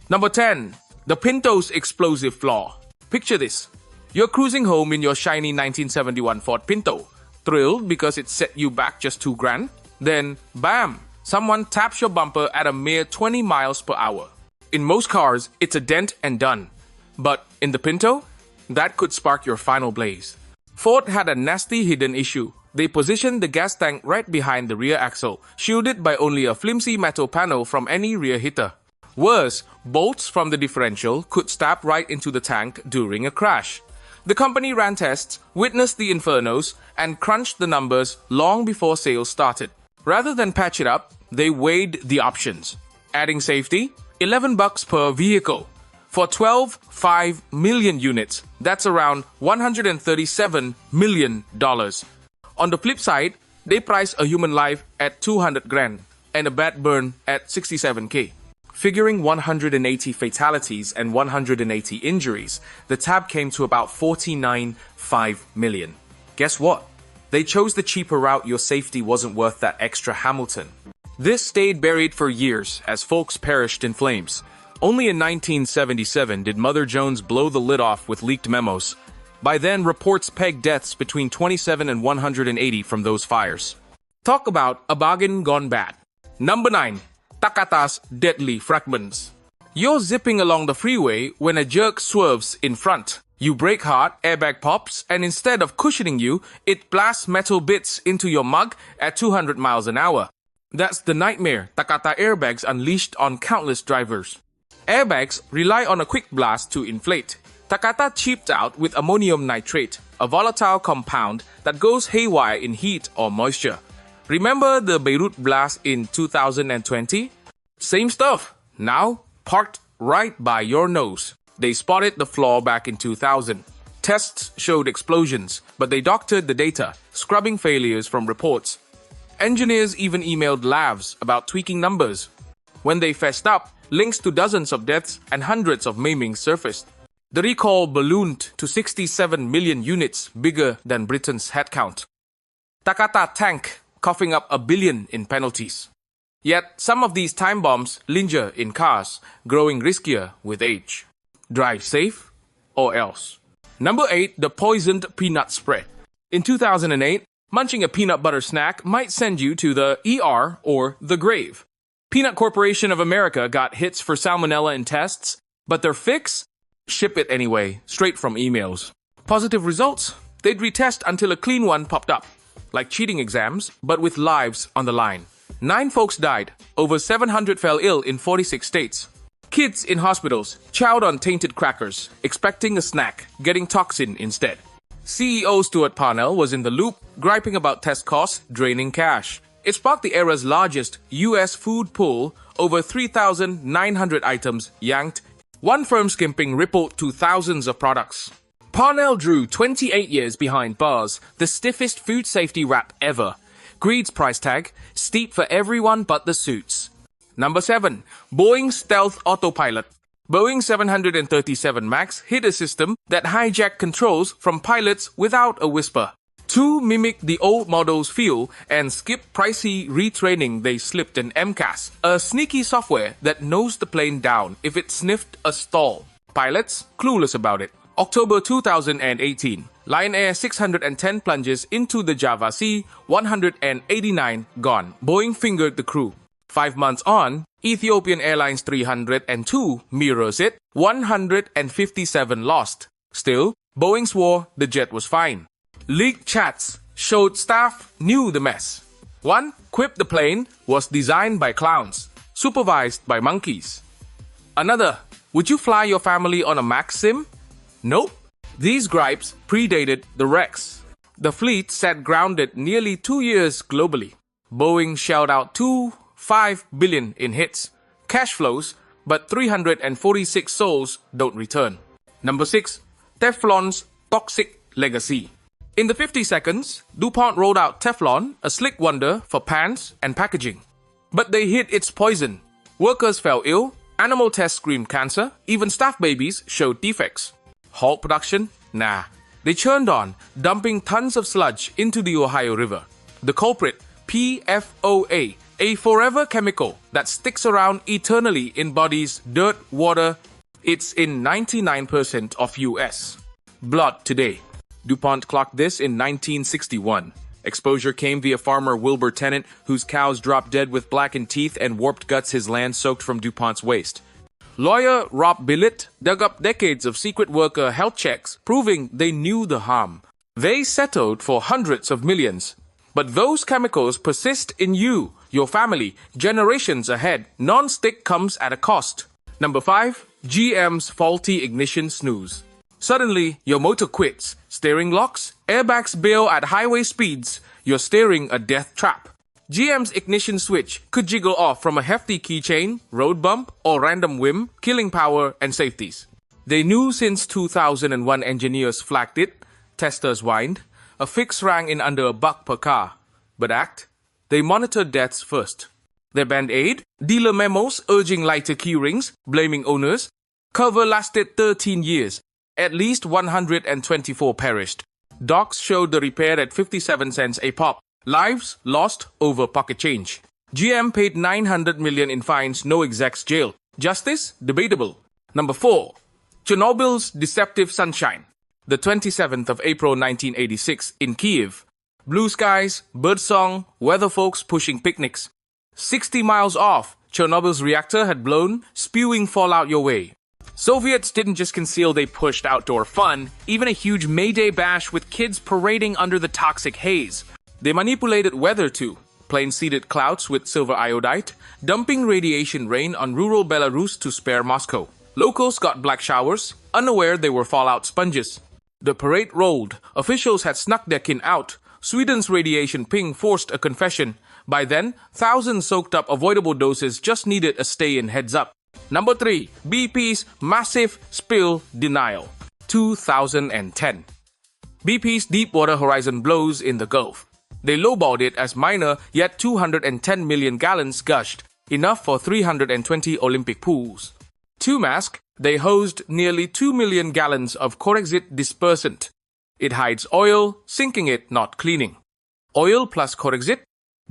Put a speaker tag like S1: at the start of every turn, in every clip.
S1: Number 10. The Pinto's explosive flaw. Picture this. You're cruising home in your shiny 1971 Ford Pinto, thrilled because it set you back just $2,000. Then, bam! Someone taps your bumper at a mere 20 miles per hour. In most cars, it's a dent and done. But in the Pinto, that could spark your final blaze. Ford had a nasty hidden issue. They positioned the gas tank right behind the rear axle, shielded by only a flimsy metal panel from any rear hitter. Worse, bolts from the differential could stab right into the tank during a crash. The company ran tests, witnessed the infernos, and crunched the numbers long before sales started. Rather than patch it up, they weighed the options. Adding safety, $11 per vehicle. For 5 million units, that's around $137 million. On the flip side, they price a human life at $200,000 and a bad burn at $67K. Figuring 180 fatalities and 180 injuries, the tab came to about $49.5 million. Guess what? They chose the cheaper route. Your safety wasn't worth that extra Hamilton. This stayed buried for years as folks perished in flames. Only in 1977 did Mother Jones blow the lid off with leaked memos. By then, reports pegged deaths between 27 and 180 from those fires. Talk about a bargain gone bad. Number 9. Takata's deadly fragments. You're zipping along the freeway when a jerk swerves in front. You brake hard, airbag pops, and instead of cushioning you, it blasts metal bits into your mug at 200 miles an hour. That's the nightmare Takata airbags unleashed on countless drivers. Airbags rely on a quick blast to inflate. Takata cheaped out with ammonium nitrate, a volatile compound that goes haywire in heat or moisture. Remember the Beirut blast in 2020? Same stuff, now parked right by your nose. They spotted the flaw back in 2000. Tests showed explosions, but they doctored the data, scrubbing failures from reports. Engineers even emailed labs about tweaking numbers. When they fessed up, links to dozens of deaths and hundreds of maimings surfaced. The recall ballooned to 67 million units, bigger than Britain's headcount. Takata tank, coughing up $1 billion in penalties. Yet, some of these time bombs linger in cars, growing riskier with age. Drive safe or else. Number 8. The poisoned peanut spread. In 2008, munching a peanut butter snack might send you to the ER or the grave. Peanut Corporation of America got hits for salmonella in tests, but their fix? Ship it anyway, straight from emails. Positive results? They'd retest until a clean one popped up. Like cheating exams, but with lives on the line. 9 folks died. Over 700 fell ill in 46 states. Kids in hospitals chowed on tainted crackers, expecting a snack, getting toxin instead. CEO Stuart Parnell was in the loop, griping about test costs draining cash. It sparked the era's largest U.S. food pull, over 3,900 items yanked. One firm skimping rippled to thousands of products. Parnell drew 28 years behind bars, the stiffest food safety rap ever. Greed's price tag, steep for everyone but the suits. Number 7. Boeing Stealth Autopilot. Boeing 737 MAX hid a system that hijacked controls from pilots without a whisper. To mimic the old model's feel and skip pricey retraining, they slipped an MCAS, a sneaky software that knows the plane down if it sniffed a stall. Pilots clueless about it. October 2018. Lion Air 610 plunges into the Java Sea, 189 gone. Boeing fingered the crew. 5 months on, Ethiopian Airlines 302 mirrors it, 157 lost. Still, Boeing swore the jet was fine. Leaked chats showed staff knew the mess. One, quipped the plane was designed by clowns, supervised by monkeys. Another, would you fly your family on a Max sim? Nope. These gripes predated the wrecks. The fleet sat grounded nearly 2 years globally. Boeing shelled out $5 billion in hits, cash flows, but 346 souls don't return. Number 6. Teflon's toxic legacy. In the 50 seconds, DuPont rolled out Teflon, a slick wonder for pants and packaging. But they hid its poison. Workers fell ill, animal tests screamed cancer, even staff babies showed defects. Halt production? Nah. They churned on, dumping tons of sludge into the Ohio River. The culprit, PFOA, A forever chemical that sticks around eternally in bodies, dirt, water. It's in 99% of US blood today. DuPont clocked this in 1961. Exposure came via farmer Wilbur Tennant, whose cows dropped dead with blackened teeth and warped guts, his land soaked from DuPont's waste. Lawyer Rob Billitt dug up decades of secret worker health checks, proving they knew the harm. They settled for hundreds of millions. But those chemicals persist in you, your family, generations ahead. Non-stick comes at a cost. Number 5. GM's faulty ignition snooze. Suddenly, your motor quits. Steering locks, airbags bail at highway speeds. You're steering a death trap. GM's ignition switch could jiggle off from a hefty keychain, road bump, or random whim, killing power and safeties. They knew since 2001 engineers flagged it, testers whined, a fix rang in under $1 per car. But they monitored deaths first. Their band-aid, dealer memos urging lighter key rings, blaming owners, cover lasted 13 years. At least 124 perished. Docs showed the repair at 57 cents a pop. Lives lost over pocket change. GM paid $900 million in fines, no execs jail. Justice? Debatable. Number 4. Chernobyl's deceptive sunshine. The 27th of April 1986 in Kiev. Blue skies, birdsong, weather folks pushing picnics. 60 miles off, Chernobyl's reactor had blown, spewing fallout your way. Soviets didn't just conceal, they pushed outdoor fun, even a huge May Day bash with kids parading under the toxic haze. They manipulated weather too. Plane-seeded clouds with silver iodide, dumping radiation rain on rural Belarus to spare Moscow. Locals got black showers, unaware they were fallout sponges. The parade rolled. Officials had snuck their kin out. Sweden's radiation ping forced a confession. By then, thousands soaked up avoidable doses just needed a stay-in heads-up. Number 3. BP's massive spill denial. 2010. BP's Deepwater Horizon blows in the Gulf. They lowballed it as minor, yet 210 million gallons gushed, enough for 320 Olympic pools. To mask, they hosed nearly 2 million gallons of Corexit dispersant. It hides oil, sinking it, not cleaning. Oil plus Corexit?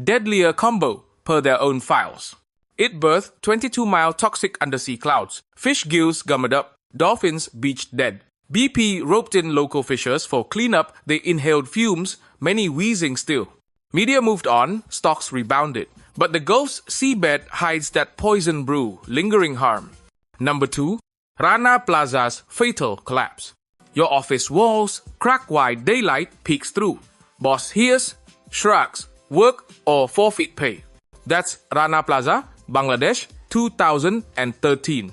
S1: Deadlier combo, per their own files. It birthed 22-mile toxic undersea clouds. Fish gills gummed up, dolphins beached dead. BP roped in local fishers for cleanup. They inhaled fumes, many wheezing still. Media moved on, stocks rebounded. But the Gulf's seabed hides that poison brew, lingering harm. Number 2. Rana Plaza's fatal collapse. Your office walls crack wide, daylight peeks through. Boss hears, shrugs, work or forfeit pay. That's Rana Plaza, Bangladesh, 2013.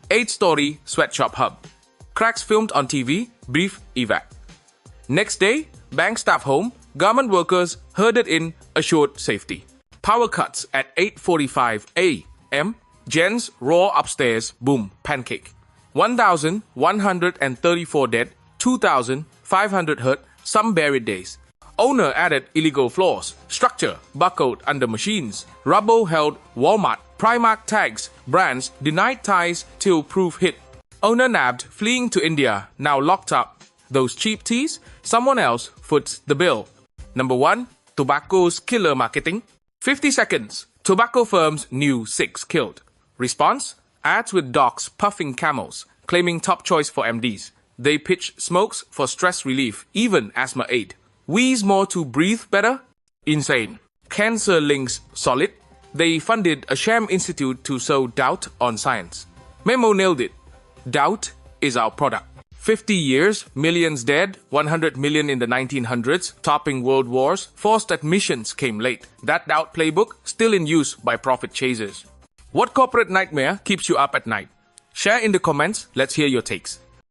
S1: 8-story sweatshop hub. Cracks filmed on TV, brief evac. Next day, bank staff home, garment workers herded in, assured safety. Power cuts at 8:45 a.m. Gens roar upstairs, boom, pancake. 1,134 dead, 2,500 hurt, some buried days. Owner added illegal flaws, structure buckled under machines, rubble held Walmart, Primark tags, brands denied ties till proof hit. Owner nabbed, fleeing to India, now locked up. Those cheap teas, someone else foots the bill. Number 1. Tobacco's killer marketing. 50 seconds. Tobacco firms knew 6 killed. Response? Ads with docs puffing camels, claiming top choice for MDs. They pitch smokes for stress relief, even asthma aid. Wheeze more to breathe better? Insane. Cancer links solid. They funded a sham institute to sow doubt on science. Memo nailed it. Doubt is our product. 50 years, millions dead, 100 million in the 1900s, topping world wars, forced admissions came late. That doubt playbook still in use by profit chasers. What corporate nightmare keeps you up at night? Share in the comments, let's hear your takes.